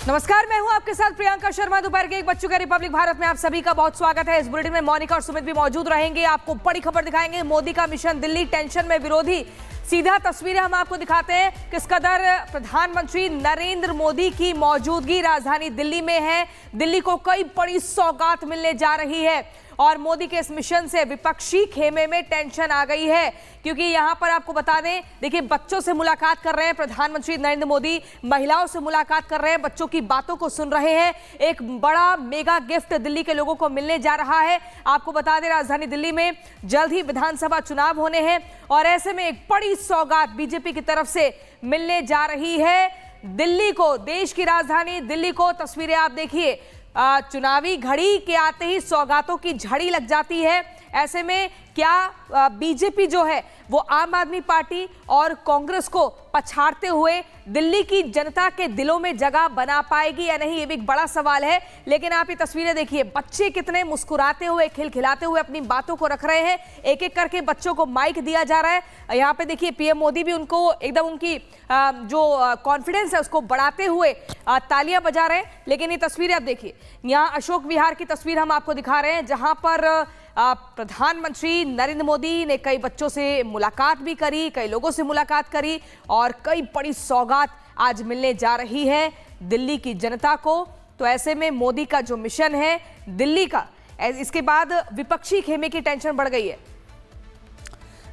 नमस्कार, मैं हूं आपके साथ प्रियंका शर्मा। दोपहर के 1 बज चुके रिपब्लिक भारत में आप सभी का बहुत स्वागत है। इस बुलेटिन में मोनिका और सुमित भी मौजूद रहेंगे। आपको बड़ी खबर दिखाएंगे, मोदी का मिशन दिल्ली, टेंशन में विरोधी। सीधा तस्वीरें हम आपको दिखाते हैं किस कदर प्रधानमंत्री नरेंद्र मोदी की मौजूदगी राजधानी दिल्ली में है। दिल्ली को कई बड़ी सौगात मिलने जा रही है और मोदी के इस मिशन से विपक्षी खेमे में टेंशन आ गई है, क्योंकि यहां पर आपको बता दें, देखिए बच्चों से मुलाकात कर रहे हैं प्रधानमंत्री नरेंद्र मोदी, महिलाओं से मुलाकात कर रहे हैं, बच्चों की बातों को सुन रहे हैं। एक बड़ा मेगा गिफ्ट दिल्ली के लोगों को मिलने जा रहा है। आपको बता दें, राजधानी दिल्ली में जल्द ही विधानसभा चुनाव होने हैं और ऐसे में एक बड़ी सौगात बीजेपी की तरफ से मिलने जा रही है दिल्ली को, देश की राजधानी दिल्ली को। तस्वीरें आप देखिए, चुनावी घड़ी के आते ही सौगातों की झड़ी लग जाती है। ऐसे में क्या बीजेपी जो है वो आम आदमी पार्टी और कांग्रेस को पछाड़ते हुए दिल्ली की जनता के दिलों में जगह बना पाएगी या नहीं, ये भी एक बड़ा सवाल है। लेकिन आप ये तस्वीरें देखिए, बच्चे कितने मुस्कुराते हुए, खिलखिलाते हुए अपनी बातों को रख रहे हैं। एक एक करके बच्चों को माइक दिया जा रहा है। यहाँ पे देखिए पीएम मोदी भी उनको एकदम उनकी जो कॉन्फिडेंस है उसको बढ़ाते हुए तालियां बजा रहे हैं। लेकिन ये तस्वीरें आप देखिए, यहाँ अशोक विहार की तस्वीर हम आपको दिखा रहे हैं, जहां पर प्रधानमंत्री नरेंद्र मोदी ने कई बच्चों से मुलाकात भी करी, कई लोगों से मुलाकात करी और कई बड़ी सौगात आज मिलने जा रही है दिल्ली की जनता को। तो ऐसे में मोदी का जो मिशन है दिल्ली का, इसके बाद विपक्षी खेमे की टेंशन बढ़ गई है।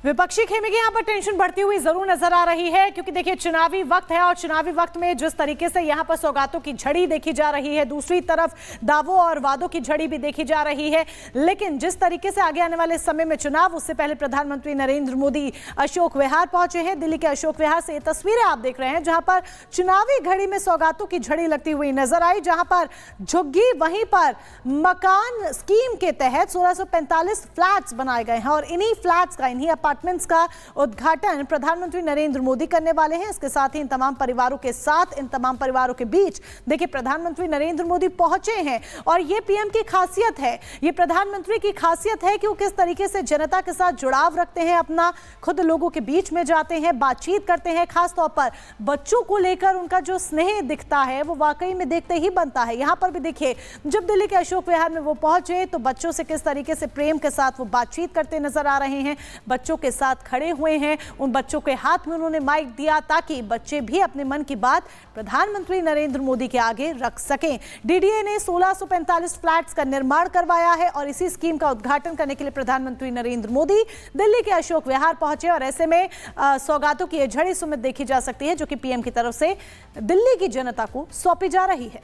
विपक्षी खेमे की यहाँ पर टेंशन बढ़ती हुई जरूर नजर आ रही है, क्योंकि देखिए चुनावी वक्त है और चुनावी वक्त में जिस तरीके से यहाँ पर सौगातों की झड़ी देखी जा रही है, दूसरी तरफ दावों और वादों की झड़ी भी देखी जा रही है। लेकिन जिस तरीके से आगे आने वाले समय में चुनाव, उससे पहले प्रधानमंत्री नरेंद्र मोदी अशोक विहार पहुंचे हैं। दिल्ली के अशोक विहार से ये तस्वीरें आप देख रहे हैं, जहां पर चुनावी घड़ी में सौगातों की झड़ी लगती हुई नजर आई, जहां पर झुग्गी, वहीं पर मकान स्कीम के तहत 1645 फ्लैट्स बनाए गए हैं और इन्हीं फ्लैट्स का, इन्हीं अपार्टमेंट्स का उद्घाटन प्रधानमंत्री नरेंद्र मोदी करने वाले हैं। इसके साथ ही इन तमाम परिवारों के साथ, इन तमाम परिवारों के बीच देखिए प्रधानमंत्री नरेंद्र मोदी पहुंचे हैं और ये पीएम की खासियत है, ये प्रधानमंत्री की खासियत है कि वो किस तरीके से जनता के साथ जुड़ाव रखते हैं, अपना खुद लोगों के बीच में जाते हैं, बातचीत करते हैं। खासतौर पर बच्चों को लेकर उनका जो स्नेह दिखता है वो वाकई में देखते ही बनता है। यहां पर भी देखिए, जब दिल्ली के अशोक विहार में वो पहुंचे तो बच्चों से किस तरीके से प्रेम के साथ वो बातचीत करते नजर आ रहे हैं, बच्चों के साथ खड़े हुए हैं, उन बच्चों के हाथ में उन्होंने माइक दिया ताकि बच्चे भी अपने मन की बात प्रधानमंत्री नरेंद्र मोदी के आगे रख सकें। डीडीए ने 1645 फ्लैट्स का निर्माण करवाया है और इसी स्कीम का उद्घाटन करने के लिए प्रधानमंत्री नरेंद्र मोदी दिल्ली के अशोक विहार पहुंचे और ऐसे में सौगातों की झड़ी सुमित देखी जा सकती है, जो कि पीएम की तरफ से दिल्ली की जनता को सौंपी जा रही है।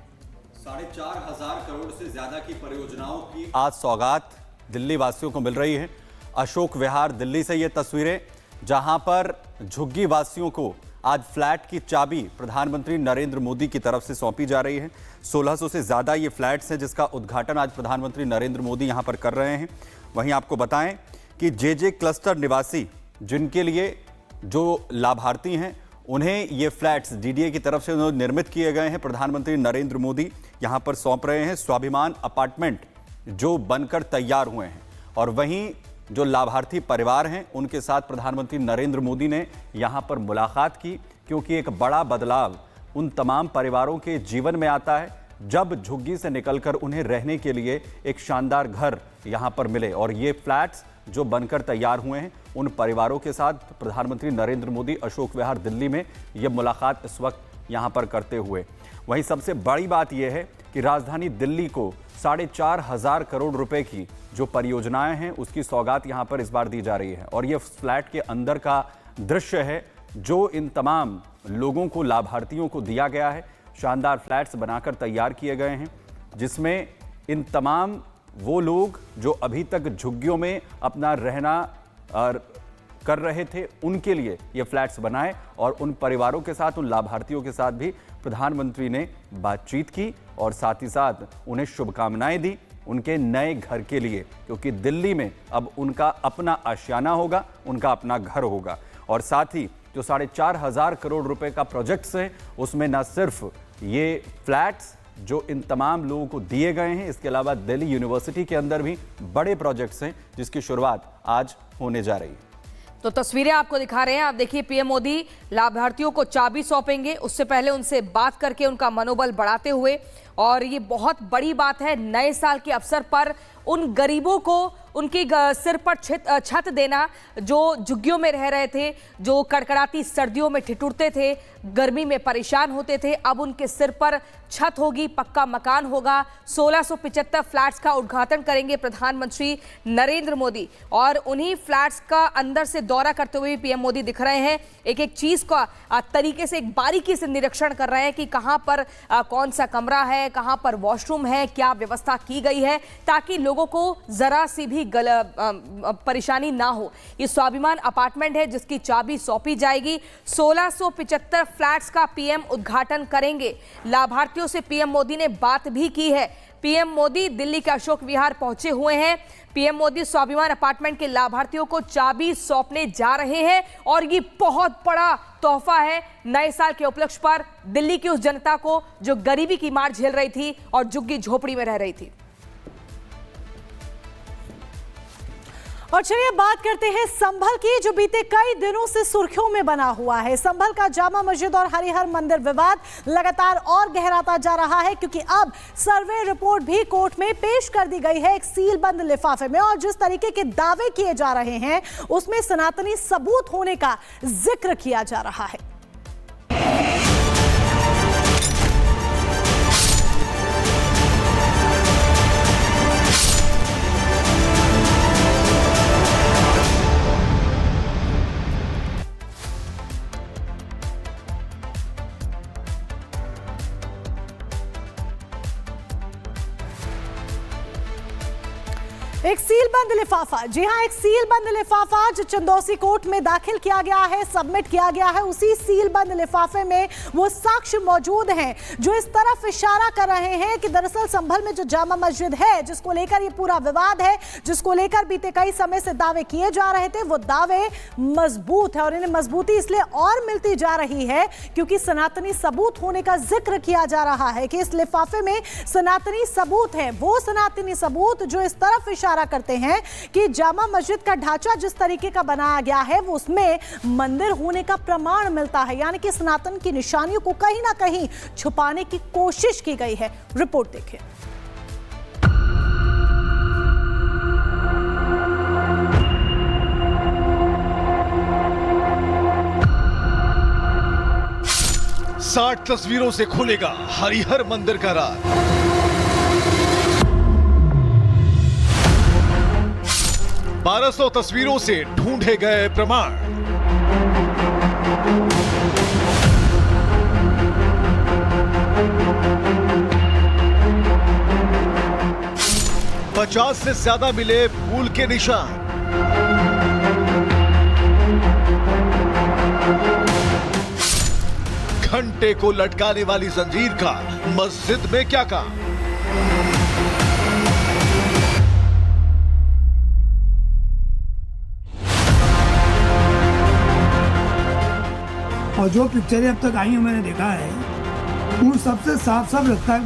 4,500 करोड़ से ज्यादा की परियोजनाओं की आज सौगात दिल्ली वासियों को मिल रही है। अशोक विहार दिल्ली से ये तस्वीरें, जहां पर झुग्गी वासियों को आज फ्लैट की चाबी प्रधानमंत्री नरेंद्र मोदी की तरफ से सौंपी जा रही है। 1600 से ज़्यादा ये फ्लैट्स हैं जिसका उद्घाटन आज प्रधानमंत्री नरेंद्र मोदी यहां पर कर रहे हैं। वहीं आपको बताएं कि जे क्लस्टर निवासी जिनके लिए जो लाभार्थी हैं उन्हें ये फ्लैट्स डीडीए की तरफ से निर्मित किए गए हैं, प्रधानमंत्री नरेंद्र मोदी यहां पर सौंप रहे हैं। स्वाभिमान अपार्टमेंट जो बनकर तैयार हुए हैं और वहीं जो लाभार्थी परिवार हैं उनके साथ प्रधानमंत्री नरेंद्र मोदी ने यहां पर मुलाकात की, क्योंकि एक बड़ा बदलाव उन तमाम परिवारों के जीवन में आता है जब झुग्गी से निकलकर उन्हें रहने के लिए एक शानदार घर यहां पर मिले। और ये फ्लैट्स जो बनकर तैयार हुए हैं, उन परिवारों के साथ प्रधानमंत्री नरेंद्र मोदी अशोक विहार दिल्ली में ये मुलाकात इस वक्त यहां पर करते हुए। वहीं सबसे बड़ी बात यह है कि राजधानी दिल्ली को 4,500 करोड़ रुपए की जो परियोजनाएं हैं उसकी सौगात यहां पर इस बार दी जा रही है। और ये फ्लैट के अंदर का दृश्य है जो इन तमाम लोगों को, लाभार्थियों को दिया गया है। शानदार फ्लैट्स बनाकर तैयार किए गए हैं, जिसमें इन तमाम वो लोग जो अभी तक झुग्गियों में अपना रहना कर रहे थे उनके लिए ये फ्लैट्स बनाए और उन परिवारों के साथ, उन लाभार्थियों के साथ भी प्रधानमंत्री ने बातचीत की और साथ ही साथ उन्हें शुभकामनाएं दी उनके नए घर के लिए, क्योंकि दिल्ली में अब उनका अपना आशियाना होगा, उनका अपना घर होगा। और साथ ही जो 4,500 करोड़ रुपए का प्रोजेक्ट्स हैं उसमें न सिर्फ ये फ्लैट्स जो इन तमाम लोगों को दिए गए हैं, इसके अलावा दिल्ली यूनिवर्सिटी के अंदर भी बड़े प्रोजेक्ट्स हैं जिसकी शुरुआत आज होने जा रही है। तो तस्वीरें आपको दिखा रहे हैं। आप देखिए, पीएम मोदी लाभार्थियों को चाबी सौंपेंगे, उससे पहले उनसे बात करके उनका मनोबल बढ़ाते हुए। और ये बहुत बड़ी बात है, नए साल के अवसर पर उन गरीबों को उनकी सिर पर छत देना, जो झुग्गियों में रह रहे थे, जो कड़कड़ाती सर्दियों में ठिठुरते थे, गर्मी में परेशान होते थे, अब उनके सिर पर छत होगी, पक्का मकान होगा। 1675 फ्लैट्स का उद्घाटन करेंगे प्रधानमंत्री नरेंद्र मोदी। और उन्हीं फ्लैट्स का अंदर से दौरा करते हुए पीएम मोदी दिख रहे हैं, एक एक चीज का तरीके से, एक बारीकी से निरीक्षण कर रहे हैं कि कहां पर कौन सा कमरा है, कहां पर वॉशरूम है, क्या व्यवस्था की गई है, ताकि लोगों को जरा सी भी परेशानी ना हो। ये स्वाभिमान अपार्टमेंट है जिसकी चाबी सौंपी जाएगी। 1675 फ्लैट्स का पीएम उद्घाटन करेंगे। लाभार्थियों से पीएम मोदी ने बात भी की है। पीएम मोदी दिल्ली के अशोक विहार पहुंचे हुए हैं। पीएम मोदी स्वाभिमान अपार्टमेंट के लाभार्थियों को चाबी सौंपने जा रहे हैं और ये बहुत बड़ा तोहफा है नए साल के उपलक्ष्य पर दिल्ली की उस जनता को जो गरीबी की मार झेल रही थी और झुग्गी झोपड़ी में रह रही थी। और चलिए बात करते हैं संभल की, जो बीते कई दिनों से सुर्खियों में बना हुआ है। संभल का जामा मस्जिद और हरिहर मंदिर विवाद लगातार और गहराता जा रहा है, क्योंकि अब सर्वे रिपोर्ट भी कोर्ट में पेश कर दी गई है एक सीलबंद लिफाफे में। और जिस तरीके के दावे किए जा रहे हैं उसमें सनातनी सबूत होने का जिक्र किया जा रहा है। एक सीलबंद लिफाफा, जी हां, एक सीलबंद लिफाफा जो चंदौसी कोर्ट में दाखिल किया गया है, सबमिट किया गया है। उसी सीलबंद लिफाफे में वो साक्ष्य मौजूद हैं जो इस तरफ इशारा कर रहे हैं कि दरअसल संभल में जो जामा मस्जिद है, जिसको लेकर ये पूरा विवाद है, जिसको लेकर बीते कई समय से दावे किए जा रहे थे, वो दावे मजबूत है। और इन्हें मजबूती इसलिए और मिलती जा रही है क्योंकि सनातनी सबूत होने का जिक्र किया जा रहा है कि इस लिफाफे में सनातनी सबूत है। वो सनातनी सबूत जो इस तरफ इशारा करते हैं कि जामा मस्जिद का ढांचा जिस तरीके का बनाया गया है वो उसमें मंदिर होने का प्रमाण मिलता है, यानी कि सनातन की निशानियों को कहीं ना कहीं छुपाने की कोशिश की गई है। रिपोर्ट देखिए। साठ तस्वीरों से खुलेगा हरिहर मंदिर का राज। 1200 तस्वीरों से ढूंढे गए प्रमाण। पचास से ज्यादा मिले फूल के निशान। घंटे को लटकाने वाली जंजीर का मस्जिद में क्या काम। और जो पिक्चरें अब तक आई हैं मैंने देखा है, उन सबसे साफ साफ लगता है कि